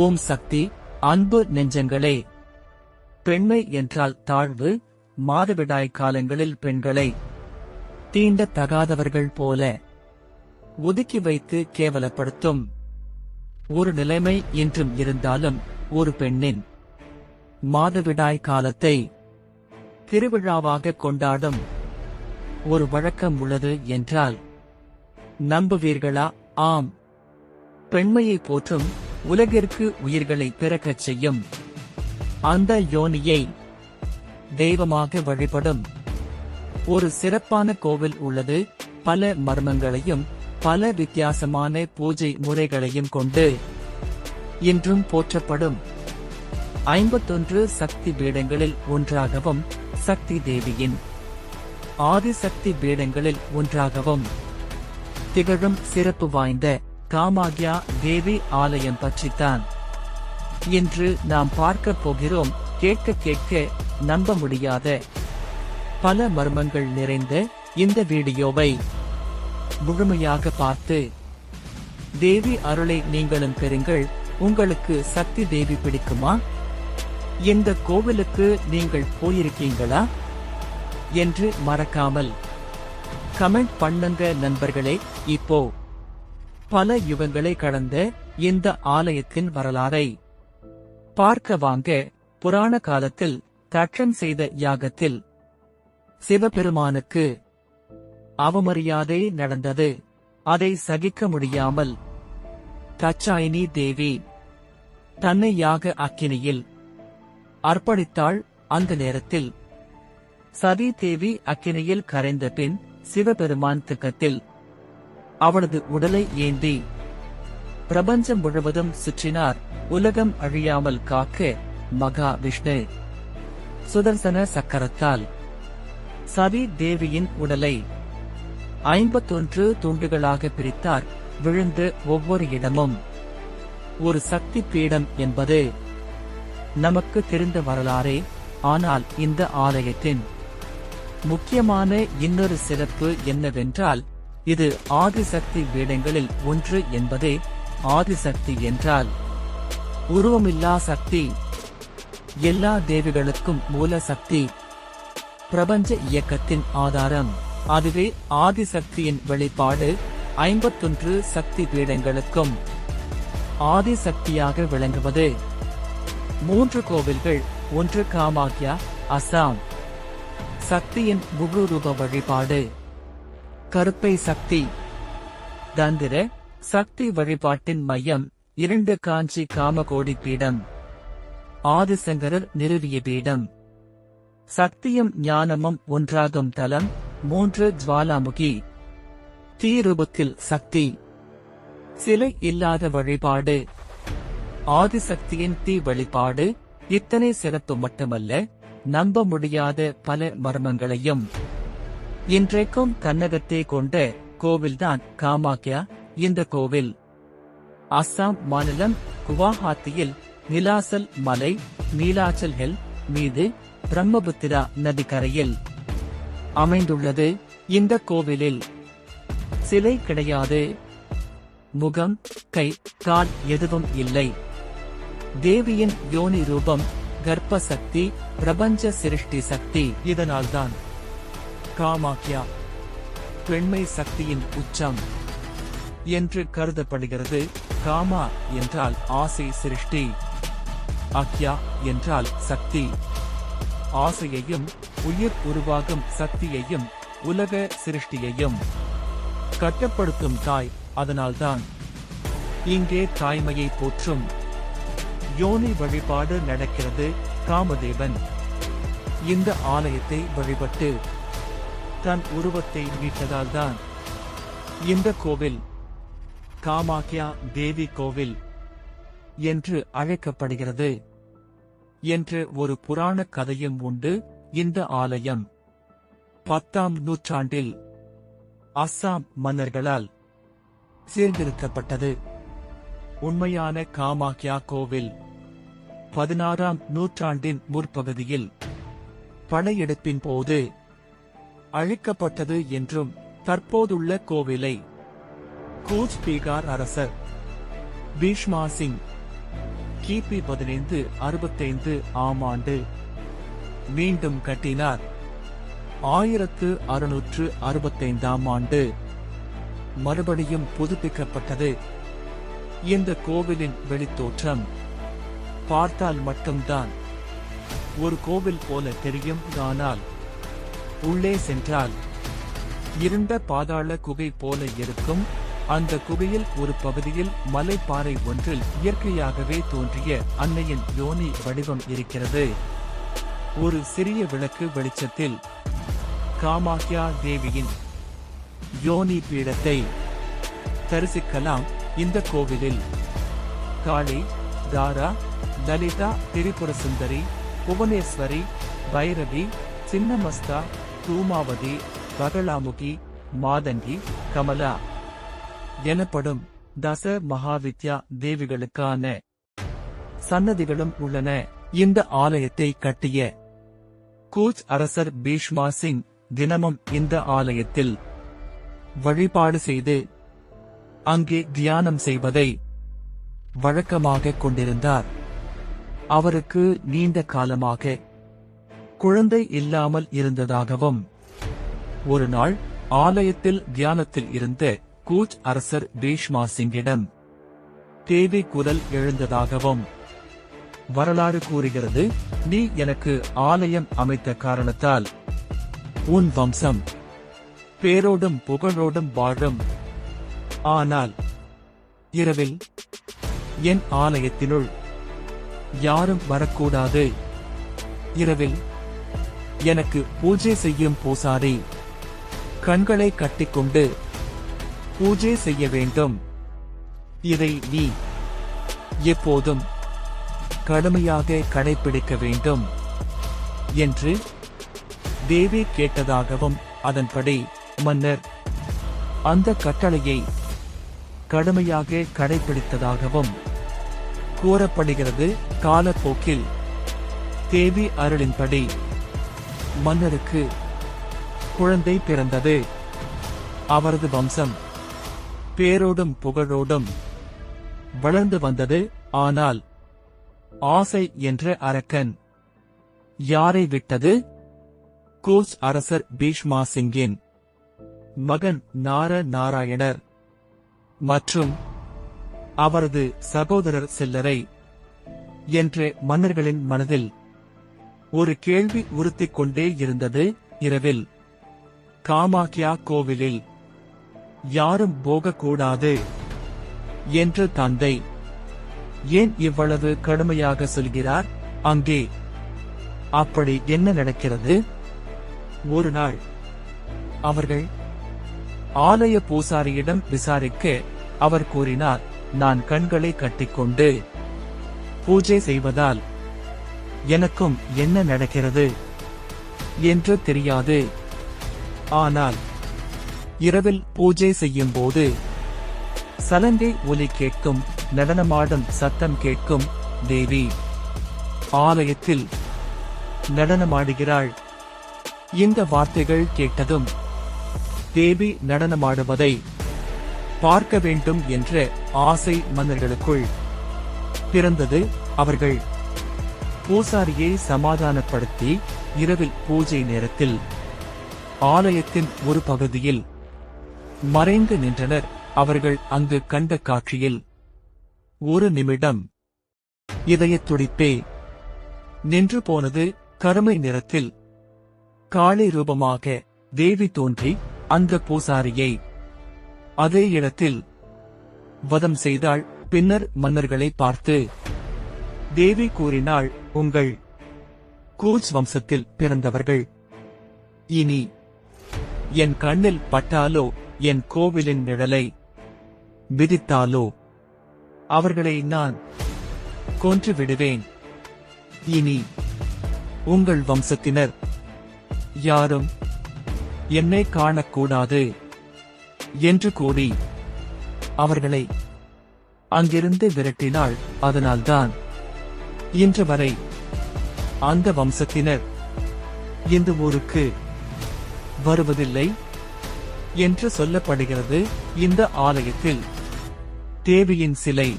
ஓம் சக்தி. அன்பு நெஞ்சங்களே, பெண்மை என்றால் தாழ்வு. மாதவிடாய் காலங்களில் பெண்களை தீண்டத் தகாதவர்கள் போல ஒதுக்கி வைத்து கேவலப்படுத்தும் ஒரு நிலைமை இன்றும் இருந்தாலும், ஒரு பெண்ணின் மாதவிடாய் காலத்தை திருவிழாவாக கொண்டாடும் ஒரு வழக்கம் உள்ளது என்றால் நம்புவீர்களா? ஆம். பெண்மையை போற்றும், உலகிற்கு உயிர்களை பிறக்கச் செய்யும் அந்த யோனியை தெய்வமாக வழிபடும் ஒரு சிறப்பான கோவில் உள்ளது. பல மர்மங்களையும் பல வித்தியாசமான பூஜை முறைகளையும் கொண்டு இன்றும் போற்றப்படும் 51 சக்தி பீடங்களில் ஒன்றாகவும், சக்தி தேவியின் ஆதிசக்தி பீடங்களில் ஒன்றாகவும் திகழும் சிறப்பு வாய்ந்த காமாக்யா தேவி ஆலயம் பற்றித்தான் இன்று நாம் பார்க்கப் போகிறோம். கேட்க கேட்க நம்ப முடியாத பல மர்மங்கள் நிறைந்த இந்த வீடியோவை முழுமையாக பார்த்து தேவி அருளை நீங்களும் பெறுங்கள். உங்களுக்கு சக்தி தேவி பிடிக்குமா? இந்த கோவிலுக்கு நீங்கள் போயிருக்கீங்களா என்று மறக்காமல் கமெண்ட் பண்ணுங்க நண்பர்களே. இப்போ பல யுகங்களை கடந்த இந்த ஆலயத்தின் வரலாறை பார்க்க வாங்க. புராண காலத்தில் தட்சன் செய்த யாகத்தில் சிவபெருமானுக்கு அவமரியாதை நடந்தது. அதை சகிக்க முடியாமல் தட்சாயினி தேவி தன்னை யாக அக்கினியில் அர்ப்பணித்தாள். அந்த நேரத்தில் சதி தேவி அக்கினியில் கரைந்த பின் சிவபெருமான் திக்கத்தில் அவளது உடலை ஏந்தி பிரபஞ்சம் முழுவதும் சுற்றினார். உலகம் அழியாமல் காக்க மகா விஷ்ணு சுதர்சன சக்கரத்தால் சதி தேவியின் உடலை 51 துண்டுகளாக பிரித்தார். விழுந்து ஒவ்வொரு இடமும் ஒரு சக்தி பீடம் என்பது நமக்கு தெரிந்த வரலாறே. ஆனால் இந்த ஆலயத்தின் முக்கியமான இன்னொரு சிறப்பு என்னவென்றால், இது ஆதிசக்தி பீடங்களில் ஒன்று என்பதே. ஆதிசக்தி என்றால் உருவமில்லா சக்தி, எல்லா தேவிகளுக்கும் மூல சக்தி, பிரபஞ்ச இயக்கத்தின் ஆதாரம். அதுவே ஆதிசக்தியின் வெளிப்பாடு. 51 சக்தி பீடங்களுக்கும் ஆதிசக்தியாக விளங்குவது 3 கோவில்கள். ஒன்று காமாக்யா, அசாம். சக்தியின் முழு ரூப வழிபாடு. கருப்பை சக்தி, தந்திர சக்தி வழிபாட்டின் மையம். 2 காஞ்சி காமகோடி பீடம், ஆதிசங்கரர் நிறுவிய பீடம். சக்தியும் ஞானமும் ஒன்றாகும் தலம். 3 ஜுவாலாமுகி, தீரூபத்தில் சக்தி, சிலை இல்லாத வழிபாடு, ஆதிசக்தியின் தீ வழிபாடு. இத்தனை சிறப்பு மட்டுமல்ல, நம்ப முடியாத பல மர்மங்களையும் இன்றைக்கும் தன்னகத்தே கொண்ட கோவில்தான் காமாக்யா. இந்த கோவில் அஸ்ஸாம் மாநிலம் குவாஹாத்தியில் நிலாசல் மலை, நீலாச்சல் ஹில் மீது பிரம்மபுத்திரா நதிக்கரையில் அமைந்துள்ளது. இந்த கோவிலில் சிலை கிடையாது. முகம், கை, கால் எதுவும் இல்லை. தேவியின் யோனி ரூபம் கர்ப்ப சக்தி, பிரபஞ்ச சிருஷ்டி சக்தி. இதனால்தான் காமாக்யா பெண்மை சக்தியின் உச்சம் என்று கருதப்படுகிறது. காமா என்றால் ஆசை சிருஷ்டி, அக்யா என்றால் சக்தி, ஆசையையும் உயிர் உருவாகும் சக்தியையும் உலக சிருஷ்டியையும் கட்டுப்படுத்தும் தாய். அதனால்தான் இங்கே தாய்மையை போற்றும் யோனி வழிபாடு நடக்கிறது. காமதேவன் இந்த ஆலயத்தை வழிபட்டு தன் உருவத்தை மீட்டதால்தான் இந்த கோவில் காமாக்யா தேவி கோவில் என்று அழைக்கப்படுகிறது என்று ஒரு புராண கதையும் உண்டு. இந்த ஆலயம் 10ஆம் நூற்றாண்டில் அஸ்ஸாம் மன்னர்களால் சீர்திருத்தப்பட்டது. உண்மையான காமாக்யா கோவில் 16ஆம் நூற்றாண்டின் முற்பகுதியில் படையெடுப்பின் போது அழிக்கப்பட்டது என்றும், தற்போதுள்ள கோவிலை கூச் பீகார் அரசர் பீஷ்மா சிங் கிபி 1565 ஆம் ஆண்டு மீண்டும் கட்டினார். 1665 ஆண்டு மறுபடியும் புதுப்பிக்கப்பட்டது. இந்த கோவிலின் வெளித்தோற்றம் பார்த்தால் மட்டும்தான் ஒரு கோவில் போல தெரியும். ஆனால் உள்ளே சென்றால் இருண்ட பாதாள குகை போல இருக்கும். அந்த குகையில் ஒரு பகுதியில் மலைப்பாறை ஒன்றில் இயற்கையாகவே தோன்றிய அன்னையின் யோனி வடிவம் இருக்கிறது. ஒரு சிறிய விளக்கு வெளிச்சத்தில் காமாக்யா தேவியின் யோனி பீடத்தை தரிசிக்கலாம். இந்த கோவிலில் காளி, தாரா, லலிதா, திரிபுர சுந்தரி, புவனேஸ்வரி, பைரவி, சின்னமஸ்தா, தூமாவதி, பகலாமுகி, மாதங்கி, கமலா எனப்படும் தச மகாவித்யா தேவிகளுக்கான சன்னதிகளும் உள்ளன. இந்த ஆலயத்தை கட்டிய கூச் அரசர் பீஷ்மா சிங் தினமும் இந்த ஆலயத்தில் வழிபாடு செய்து அங்கே தியானம் செய்வதை வழக்கமாக கொண்டிருந்தார். அவருக்கு நீண்ட காலமாக குழந்தை இல்லாமல் இருந்ததாகவும் ஒரு நாள் ஆலயத்தில் தியானத்தில் இருந்த கூச் அரசர் பீஷ்மா சிங்கிடம் தேவி குரல் எழுந்ததாகவும் வரலாறு கூறுகிறது. நீ எனக்கு ஆலயம் அமைத்த காரணத்தால் உன் வம்சம் பேரோடும் புகழோடும் வாழும். ஆனால் இரவில் என் ஆலயத்தினுள் யாரும் வரக்கூடாது. இரவில் எனக்கு பூஜை செய்யும் பூசாரி கண்களை கட்டிக்கொண்டு பூஜை செய்ய வேண்டும். இதை நீ எப்போதும் கடுமையாக கடைபிடிக்க வேண்டும் என்று தேவி கேட்டதாகவும் அதன்படி மன்னர் அந்த கட்டளையை கடுமையாக கடைபிடித்ததாகவும் கூறப்படுகிறது. காலப்போக்கில் தேவி அருளின்படி மன்னருக்கு குழந்தை பிறந்தது. அவரது வம்சம் பேரோடும் புகழோடும் வளர்ந்து வந்தது. ஆனால் ஆசை என்ற அரக்கன் யாரை விட்டது? கூச் அரசர் பீஷ்மா சிங்கின் மகன் நாராயணர் மற்றும் அவரது சகோதரர் செல்லரை என்ற மன்னர்களின் மனதில் ஒரு கேள்வி உறுத்திக் கொண்டே இருந்தது. இரவில் காமாக்யா கோவிலில் யாரும் போகக்கூடாது என்று தந்தை ஏன் இவ்வளவு கடுமையாக சொல்கிறார்? அங்கே அப்படி என்ன நடக்கிறது? ஒரு நாள் அவர்கள் ஆலய பூசாரியிடம் விசாரிக்க அவர் கூறினார், நான் கண்களை கட்டிக்கொண்டு பூஜை செய்வதால் எனக்கும் என்ன நடக்கிறது என்று தெரியாது. ஆனால் இரவில் பூஜை செய்யும் போது சலங்கை ஒலி கேட்கும், நடனமாடும் சத்தம் கேட்கும். தேவி ஆலயத்தில் நடனமாடுகிறாள். இந்த வார்த்தைகள் கேட்டதும் தேவி நடனமாடுவதை பார்க்க வேண்டும் என்ற ஆசை மன்னர்களுக்குள் பிறந்தது. அவர்கள் பூசாரியை சமாதானப்படுத்தி இரவில் பூஜை நேரத்தில் ஆலயத்தின் ஒரு பகுதியில் மறைந்து நின்றனர். அவர்கள் அங்கு கண்ட காட்சியில் ஒரு நிமிடம் இதயத் துடிப்பே நின்று போனது. கருமை நிறத்தில் காளி ரூபமாக தேவி தோன்றி அந்த பூசாரியை அதே இடத்தில் வதம் செய்தாள். பின்னர் மன்னர்களை பார்த்து தேவி கூறினாள், உங்கள் கூச் வம்சத்தில் பிறந்தவர்கள் இனி என் கண்ணில் பட்டாலோ, என் கோவிலின் நிழலை விதித்தாலோ அவர்களை நான் கொன்று விடுவேன். இனி உங்கள் வம்சத்தினர் யாரும் என்னை காணக்கூடாது என்று கூறி அவர்களை அங்கிருந்து விரட்டினாள். அதனால்தான் இன்று வரை அந்த வம்சத்தினர் இந்த ஊருக்கு வருவதில்லை என்று சொல்லப்படுகிறது. இந்த ஆலயத்தில் தேவியின் சிலை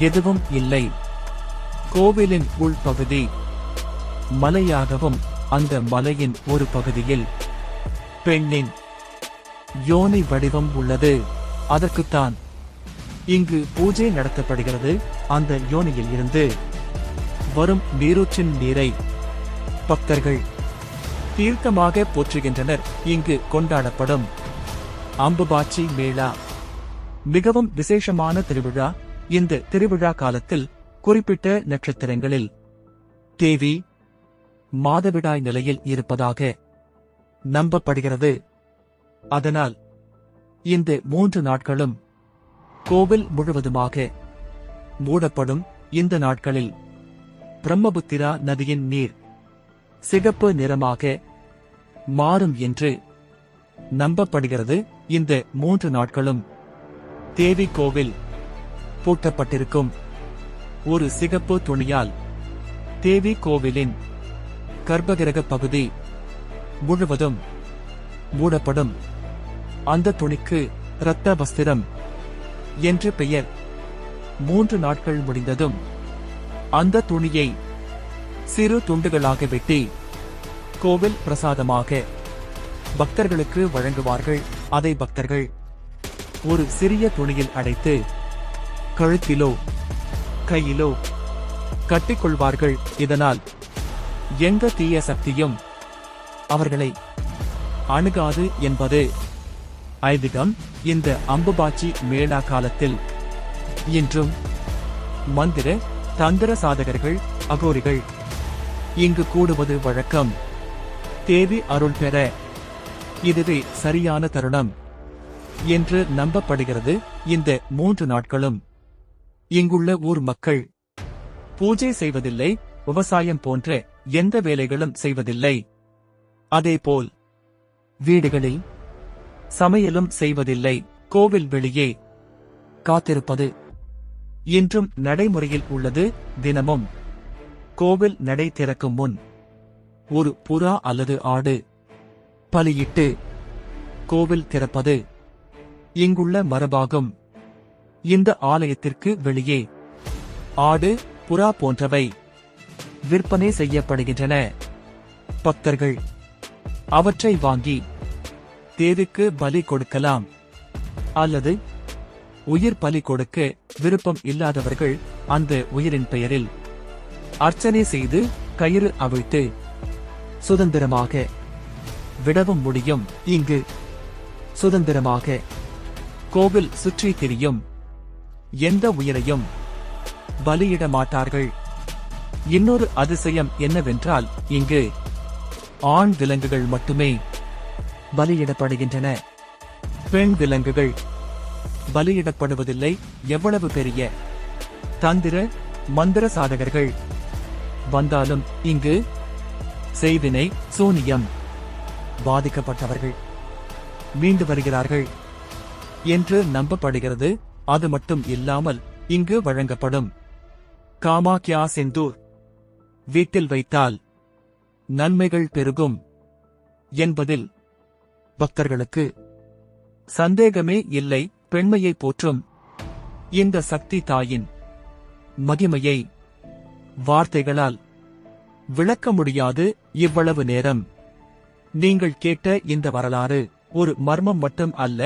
எதுவும் இல்லை. கோவிலின் உள்பகுதி மலையாகவும் அந்த மலையின் ஒரு பகுதியில் பெண்ணின் யோனி வடிவம் உள்ளது. அதற்குத்தான் இங்கு பூஜை நடத்தப்படுகிறது. அந்த யோனியில் இருந்து வரும் நீரூற்றின் நீரை பக்தர்கள் தீர்த்தமாக போற்றுகின்றனர். இங்கு கொண்டாடப்படும் அம்புபாச்சி மேளா மிகவும் விசேஷமான திருவிழா. இந்த திருவிழா காலத்தில் குறிப்பிட்ட நட்சத்திரங்களில் தேவி மாதவிடாய் நிலையில் இருப்பதாக நம்பப்படுகிறது. அதனால் இந்த 3 நாட்களும் கோவில் முழுவதுமாக மூடப்படும். இந்த நாட்களில் பிரம்மபுத்திரா நதியின் நீர் சிகப்பு நிறமாக மாறும் என்று நம்பப்படுகிறது. இந்த 3 நாட்களும் தேவி கோவில் பூட்டப்பட்டிருக்கும். ஒரு சிகப்பு துணியால் தேவி கோவிலின் கர்ப்பகிரக பகுதி முழுவதும் மூடப்படும். அந்த துணிக்கு இரத்த வஸ்திரம் என்று பெயர். 3 நாட்கள் முடிந்ததும் அந்த துணியை சிறு துண்டுகளாக வெட்டி கோவில் பிரசாதமாக பக்தர்களுக்கு வழங்குவார்கள். அதை பக்தர்கள் ஒரு சிறிய துணியில் அடைத்து கழுத்திலோ கையிலோ கட்டிக்கொள்வார்கள். இதனால் எந்த தீய சக்தியும் அவர்களை அணுகாது என்பது ஐதீகம். இந்த அம்புபாச்சி மேளா காலத்தில் இன்றும் மந்திர தந்திர சாதகர்கள் அகோரிகள் இங்கு கூடுவது வழக்கம். தேவி அருள் பெற இதுவே சரியான தருணம் என்று நம்பப்படுகிறது. இந்த 3 நாட்களும் இங்குள்ள ஊர் மக்கள் பூஜை செய்வதில்லை. விவசாயம் போன்ற எந்த வேலைகளும் செய்வதில்லை. அதேபோல் வீடுகளில் சமையலும் செய்வதில்லை. கோவில் வெளியே காத்திருப்பது இன்றும் நடைமுறையில் உள்ளது. தினமும் கோவில் நடை திறக்கும் முன் ஒரு புறா அல்லது ஆடு பலியிட்டு கோவில் திறப்பது இங்குள்ள மரபாகும். இந்த ஆலயத்திற்கு வெளியே ஆடு புறா போன்றவை விற்பனை செய்யப்படுகின்றன. பக்தர்கள் அவற்றை வாங்கி தேவிக்கு பலி கொடுக்கலாம். அல்லது உயிர் பலி கொடுக்க விருப்பம் இல்லாதவர்கள் அந்த உயிரின் பெயரில் அர்ச்சனை செய்து கயிறு அவிழ்த்து சுதந்திரமாக விடவும் முடியும். இங்கு சுதந்திரமாக கோவில் சுற்றி திரியும் எந்த உயிரையும் பலியிட மாட்டார்கள். இன்னொரு அதிசயம் என்னவென்றால் இங்கு ஆண் விலங்குகள் மட்டுமே பலியிடப்படுகின்றன. பெண் விலங்குகள் பலியிடப்படுவதில்லை. எவ்வளவு பெரிய தந்திர மந்திர சாதகர்கள் வந்தாலும் இங்கு செய்வினை சூனியம் பாதிக்கப்பட்டவர்கள் மீண்டு வருகிறார்கள் என்று நம்பப்படுகிறது. அது மட்டும் இல்லாமல் இங்கு வழங்கப்படும் காமாக்யா செந்தூர் வீட்டில் வைத்தால் நன்மைகள் பெருகும் என்பதில் பக்தர்களுக்கு சந்தேகமே இல்லை. பெண்மையை போற்றும் இந்த சக்தி தாயின் மகிமையை வார்த்தைகளால் விளக்க முடியாது. இவ்வளவு நேரம் நீங்கள் கேட்ட இந்த வரலாறு ஒரு மர்மம் மட்டும் அல்ல,